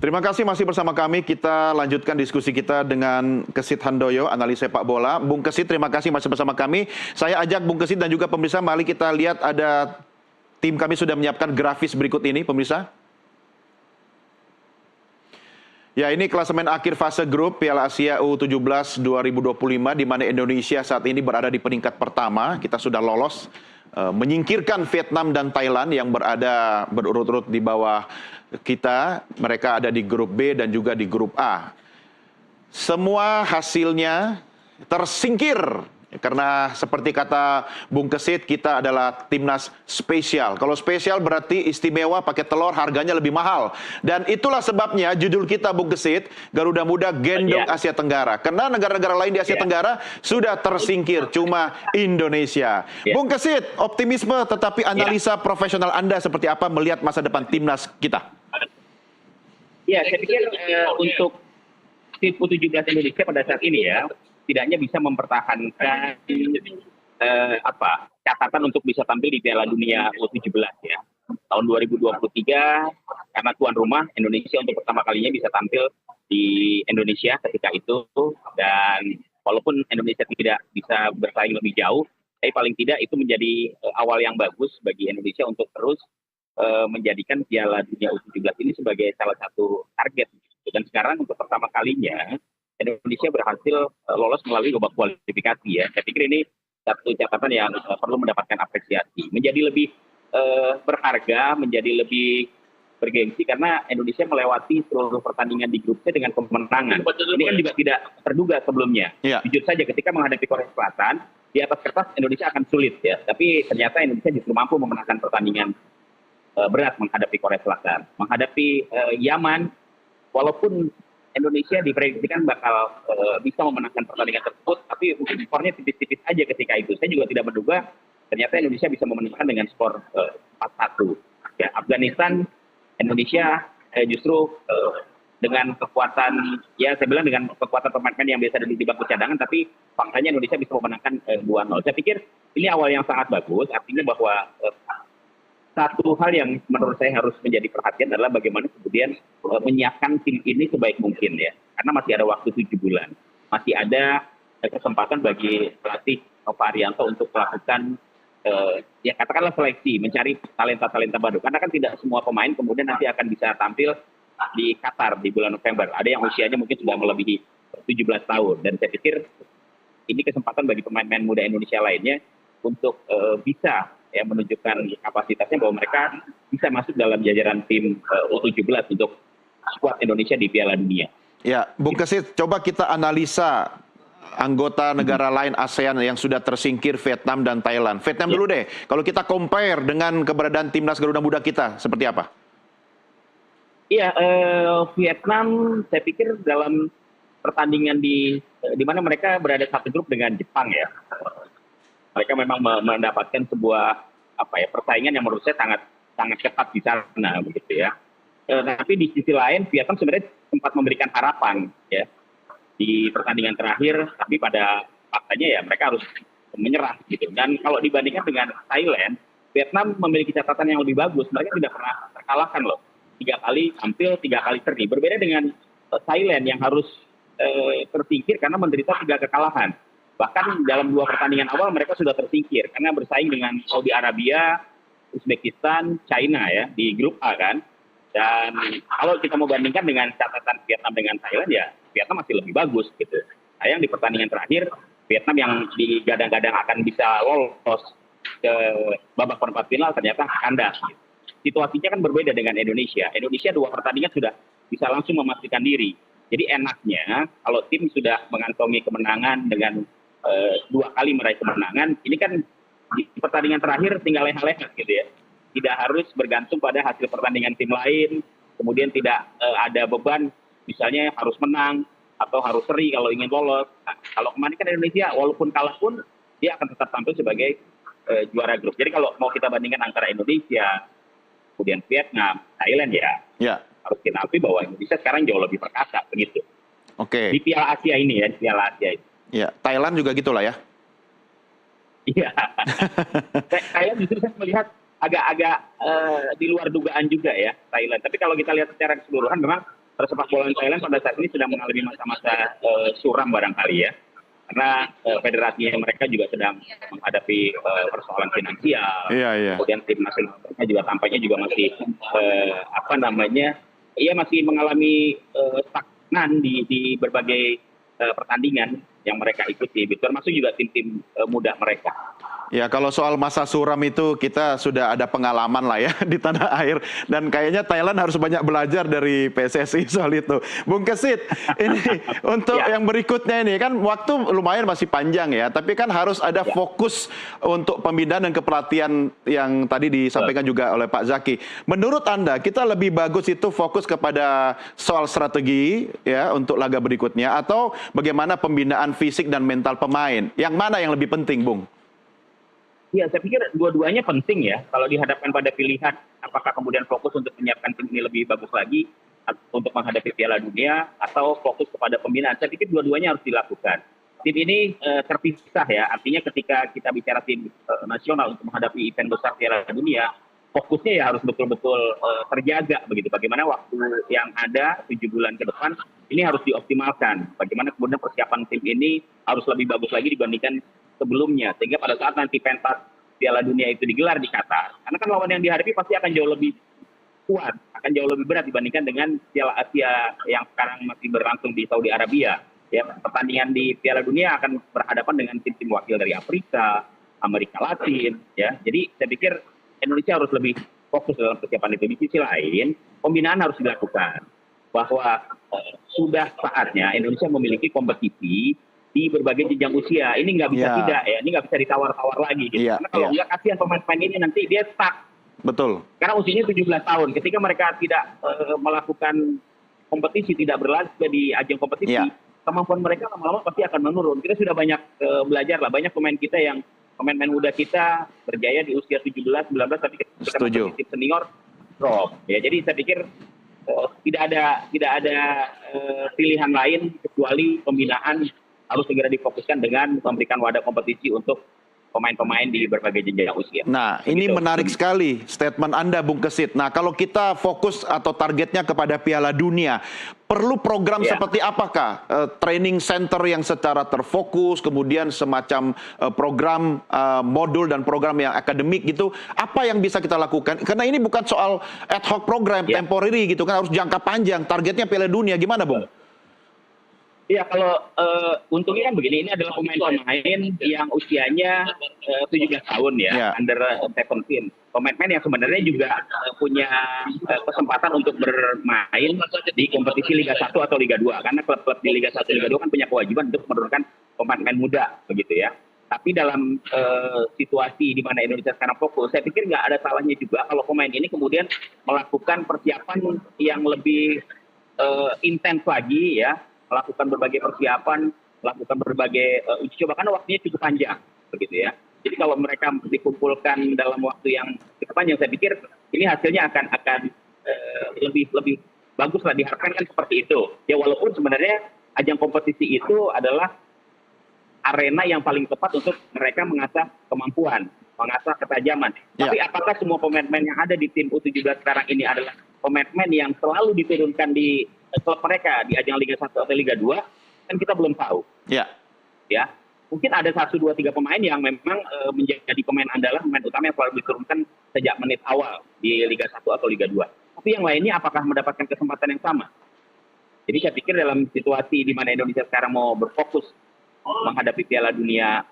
Terima kasih masih bersama kami. Kita lanjutkan diskusi kita dengan Kesit Handoyo, analis sepak bola. Bung Kesit, terima kasih masih bersama kami. Saya ajak Bung Kesit dan juga pemirsa, mari kita lihat ada tim kami sudah menyiapkan grafis berikut ini, pemirsa. Ya, ini klasemen akhir fase grup Piala Asia U17 2025 di mana Indonesia saat ini berada di peringkat pertama. Kita sudah lolos menyingkirkan Vietnam dan Thailand yang berada berurut-urut di bawah kita. Mereka ada di grup B dan juga di grup A. Semua hasilnya tersingkir karena seperti kata Bung Kesit, kita adalah timnas spesial. Kalau spesial berarti istimewa, pakai telur, harganya lebih mahal. Dan itulah sebabnya judul kita, Bung Kesit, Garuda Muda Gendong Asia Tenggara. Karena negara-negara lain di Asia Tenggara sudah tersingkir, cuma Indonesia. Bung Kesit, optimisme tetapi analisa profesional Anda seperti apa melihat masa depan timnas kita? Ya, saya pikir untuk tim U17 Indonesia pada saat ini ya, setidaknya bisa mempertahankan catatan untuk bisa tampil di Piala Dunia U17 ya. Tahun 2023 karena tuan rumah Indonesia untuk pertama kalinya bisa tampil di Indonesia ketika itu, dan walaupun Indonesia tidak bisa bersaing lebih jauh, tapi paling tidak itu menjadi awal yang bagus bagi Indonesia untuk terus menjadikan Piala Dunia U17 ini sebagai salah satu target. Dan sekarang untuk pertama kalinya Indonesia berhasil lolos melalui babak kualifikasi ya. Saya pikir ini satu catatan yang perlu mendapatkan apresiasi. Menjadi lebih berharga, menjadi lebih bergengsi karena Indonesia melewati seluruh pertandingan di grup C dengan kemenangan. Ini kan juga tidak terduga sebelumnya. Jujur saja ketika menghadapi Korea Selatan, di atas kertas Indonesia akan sulit ya. Tapi ternyata Indonesia justru mampu memenangkan pertandingan berat menghadapi Korea Selatan. Menghadapi Yaman, walaupun Indonesia diprediksikan bakal bisa memenangkan pertandingan tersebut, tapi mungkin skornya tipis-tipis aja ketika itu. Saya juga tidak menduga ternyata Indonesia bisa memenangkan dengan skor 4-1. Ya, Afghanistan, Indonesia justru dengan kekuatan, ya saya bilang dengan kekuatan pemain-pemain yang biasa duduk di bangku cadangan, tapi faktanya Indonesia bisa memenangkan 2-0. Saya pikir ini awal yang sangat bagus, artinya bahwa satu hal yang menurut saya harus menjadi perhatian adalah bagaimana kemudian menyiapkan tim ini sebaik mungkin ya. Karena masih ada waktu 7 bulan. Masih ada kesempatan bagi pelatih Nova Arianto untuk melakukan ya katakanlah seleksi, mencari talenta-talenta baru. Karena kan tidak semua pemain kemudian nanti akan bisa tampil di Qatar di bulan November. Ada yang usianya mungkin sudah melebihi 17 tahun. Dan saya pikir ini kesempatan bagi pemain-pemain muda Indonesia lainnya untuk bisa ya menunjukkan kapasitasnya bahwa mereka bisa masuk dalam jajaran tim U17 untuk skuad Indonesia di Piala Dunia. Ya, Bung Kesit, coba kita analisa anggota negara lain ASEAN yang sudah tersingkir, Vietnam dan Thailand. Vietnam dulu deh, kalau kita compare dengan keberadaan timnas Garuda Muda kita, seperti apa? Iya, Vietnam saya pikir dalam pertandingan di mana mereka berada satu grup dengan Jepang ya. Mereka memang mendapatkan sebuah persaingan yang menurut saya sangat ketat di sana begitu ya. Tapi di sisi lain Vietnam sebenarnya sempat memberikan harapan ya di pertandingan terakhir, tapi pada faktanya ya mereka harus menyerah gitu. Dan kalau dibandingkan dengan Thailand, Vietnam memiliki catatan yang lebih bagus. Mereka tidak pernah terkalahkan loh. 3 kali tampil, 3 kali seri. Berbeda dengan Thailand yang harus tersingkir karena menderita 3 kekalahan. Bahkan dalam 2 pertandingan awal mereka sudah tersingkir karena bersaing dengan Saudi Arabia, Uzbekistan, China ya di grup A kan. Dan kalau kita mau bandingkan dengan catatan Vietnam dengan Thailand ya Vietnam masih lebih bagus gitu. Sayang di pertandingan terakhir Vietnam yang digadang-gadang akan bisa lolos ke babak perempat final ternyata kandas. Gitu. Situasinya kan berbeda dengan Indonesia. Indonesia 2 pertandingan sudah bisa langsung memastikan diri. Jadi enaknya kalau tim sudah mengantongi kemenangan dengan 2 kali meraih kemenangan, ini kan di pertandingan terakhir tinggal leha-leha gitu ya. Tidak harus bergantung pada hasil pertandingan tim lain, kemudian tidak ada beban, misalnya harus menang atau harus seri kalau ingin lolos. Nah, kalau kemarin kan Indonesia walaupun kalah pun dia akan tetap tampil sebagai juara grup. Jadi kalau mau kita bandingkan antara Indonesia, kemudian Vietnam, Thailand ya harus kita akui bahwa Indonesia sekarang jauh lebih perkasa begitu. Oke. Di Piala Asia ini ya, di Piala Asia ini. Ya, Thailand juga gitulah ya. Iya. Thailand justru saya melihat agak-agak di luar dugaan juga ya Thailand. Tapi kalau kita lihat secara keseluruhan memang Persepak bola Thailand pada saat ini sedang mengalami masa-masa suram barangkali ya. Karena federasinya mereka juga sedang menghadapi persoalan finansial. Iya, iya. Kemudian tim nasional mereka juga tampaknya juga masih masih mengalami stagnan di berbagai pertandingan yang mereka ikuti, termasuk juga tim-tim muda mereka. Ya, kalau soal masa suram itu kita sudah ada pengalaman lah ya di tanah air, dan kayaknya Thailand harus banyak belajar dari PSSI soal itu. Bung Kesit, ini untuk yang berikutnya ini kan waktu lumayan masih panjang ya, tapi kan harus ada fokus untuk pembinaan dan kepelatihan yang tadi disampaikan juga oleh Pak Zaki. Menurut Anda, kita lebih bagus itu fokus kepada soal strategi ya untuk laga berikutnya, atau bagaimana pembinaan fisik dan mental pemain? Yang mana yang lebih penting, Bung? Ya, saya pikir dua-duanya penting ya. Kalau dihadapkan pada pilihan, apakah kemudian fokus untuk menyiapkan tim ini lebih bagus lagi untuk menghadapi Piala Dunia, atau fokus kepada pembinaan. Saya pikir dua-duanya harus dilakukan. Tim ini terpisah ya, artinya ketika kita bicara tim nasional untuk menghadapi event besar Piala Dunia, fokusnya ya harus betul-betul terjaga begitu. Bagaimana waktu yang ada 7 bulan ke depan ini harus dioptimalkan. Bagaimana kemudian persiapan tim ini harus lebih bagus lagi dibandingkan sebelumnya, sehingga pada saat nanti pentas Piala Dunia itu digelar di Qatar, karena kan lawan yang dihadapi pasti akan jauh lebih kuat, akan jauh lebih berat dibandingkan dengan Piala Asia yang sekarang masih berlangsung di Saudi Arabia. Ya, pertandingan di Piala Dunia akan berhadapan dengan tim-tim wakil dari Afrika, Amerika Latin, ya. Jadi saya pikir Indonesia harus lebih fokus dalam persiapan itu. Di sisi lain, pembinaan harus dilakukan, bahwa sudah saatnya Indonesia memiliki kompetisi di berbagai jenjang usia. Ini nggak bisa tidak ya, ini nggak bisa ditawar-tawar lagi gitu. Karena kalau nggak, kasihan pemain-pemain ini nanti dia stuck. Betul. Karena usianya 17 tahun. Ketika mereka tidak melakukan kompetisi, tidak berlaga di ajang kompetisi, kemampuan mereka lama-lama pasti akan menurun. Kita sudah banyak belajar lah, banyak pemain kita yang pemain-pemain muda kita berjaya di usia 17, 19, tapi ketika masuk di tim senior drop. Ya, jadi saya pikir tidak ada pilihan lain kecuali pembinaan harus segera difokuskan dengan memberikan wadah kompetisi untuk pemain-pemain di berbagai jenjang usia. Nah, ini menarik sekali statement Anda, Bung Kesit. Nah, kalau kita fokus atau targetnya kepada Piala Dunia, perlu program seperti apakah? Training center yang secara terfokus, kemudian semacam program modul dan program yang akademik gitu. Apa yang bisa kita lakukan? Karena ini bukan soal ad hoc program, temporary gitu kan, harus jangka panjang. Targetnya Piala Dunia, gimana, Bung? Iya, kalau untungnya kan begini, ini adalah pemain-pemain yang usianya 17 tahun ya, under 17. Pemain-pemain yang sebenarnya juga punya kesempatan untuk bermain di kompetisi Liga 1 atau Liga 2. Karena klub-klub di Liga 1 Liga 2 kan punya kewajiban untuk menurunkan pemain-pemain muda, begitu ya. Tapi dalam situasi di mana Indonesia sekarang fokus, saya pikir nggak ada salahnya juga kalau pemain ini kemudian melakukan persiapan yang lebih intens lagi ya, melakukan berbagai persiapan, melakukan berbagai uji coba, karena waktunya cukup panjang, begitu ya. Jadi kalau mereka dikumpulkan dalam waktu yang cukup panjang, saya pikir ini hasilnya akan lebih bagus lah, diharapkan kan seperti itu. Ya, walaupun sebenarnya ajang kompetisi itu adalah arena yang paling tepat untuk mereka mengasah kemampuan, mengasah ketajaman. Tapi apakah semua pemain-pemain yang ada di tim U17 sekarang ini adalah pemain-pemain yang selalu diturunkan di klub mereka di ajang Liga 1 atau Liga 2, kan kita belum tahu. Ya, mungkin ada 1, 2, 3 pemain yang memang menjadi pemain andalan, pemain utama yang selalu diturunkan sejak menit awal di Liga 1 atau Liga 2. Tapi yang lainnya apakah mendapatkan kesempatan yang sama? Jadi saya pikir dalam situasi di mana Indonesia sekarang mau berfokus menghadapi Piala Dunia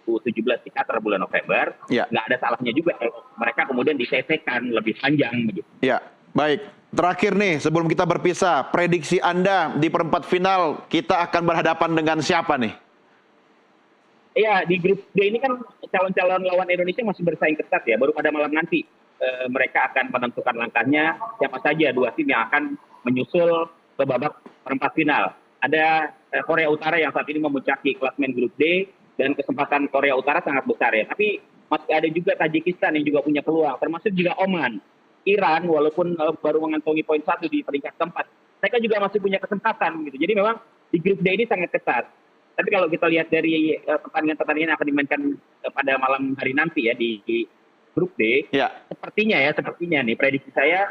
U17 di Qatar bulan November, nggak ada salahnya juga mereka kemudian disesekan lebih panjang begitu. Ya, baik. Terakhir nih, sebelum kita berpisah, prediksi Anda di perempat final kita akan berhadapan dengan siapa nih? Iya, di grup D ini kan calon-calon lawan Indonesia masih bersaing ketat ya. Baru pada malam nanti mereka akan menentukan langkahnya siapa saja 2 tim yang akan menyusul ke babak perempat final. Ada Korea Utara yang saat ini memuncaki klasmen grup D, dan kesempatan Korea Utara sangat besar ya. Tapi masih ada juga Tajikistan yang juga punya peluang, termasuk juga Oman. Iran walaupun baru mengantongi poin 1 di peringkat keempat, mereka juga masih punya kesempatan gitu. Jadi memang di grup D ini sangat ketat. Tapi kalau kita lihat dari pertandingan yang akan dimainkan pada malam hari nanti ya di grup D, sepertinya nih prediksi saya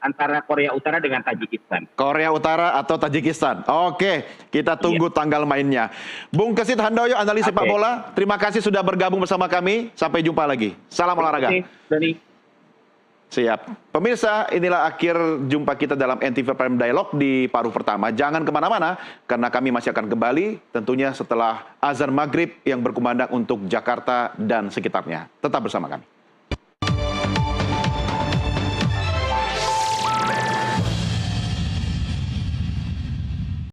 antara Korea Utara dengan Tajikistan. Korea Utara atau Tajikistan. Oke, kita tunggu tanggal mainnya. Bung Kesit Handoyo, analis sepak bola, terima kasih sudah bergabung bersama kami. Sampai jumpa lagi. Salam olahraga. Terima kasih, Dani. Siap. Pemirsa, inilah akhir jumpa kita dalam NTV Prime Dialog di paruh pertama. Jangan kemana-mana, karena kami masih akan kembali tentunya setelah azan maghrib yang berkumandang untuk Jakarta dan sekitarnya. Tetap bersama kami.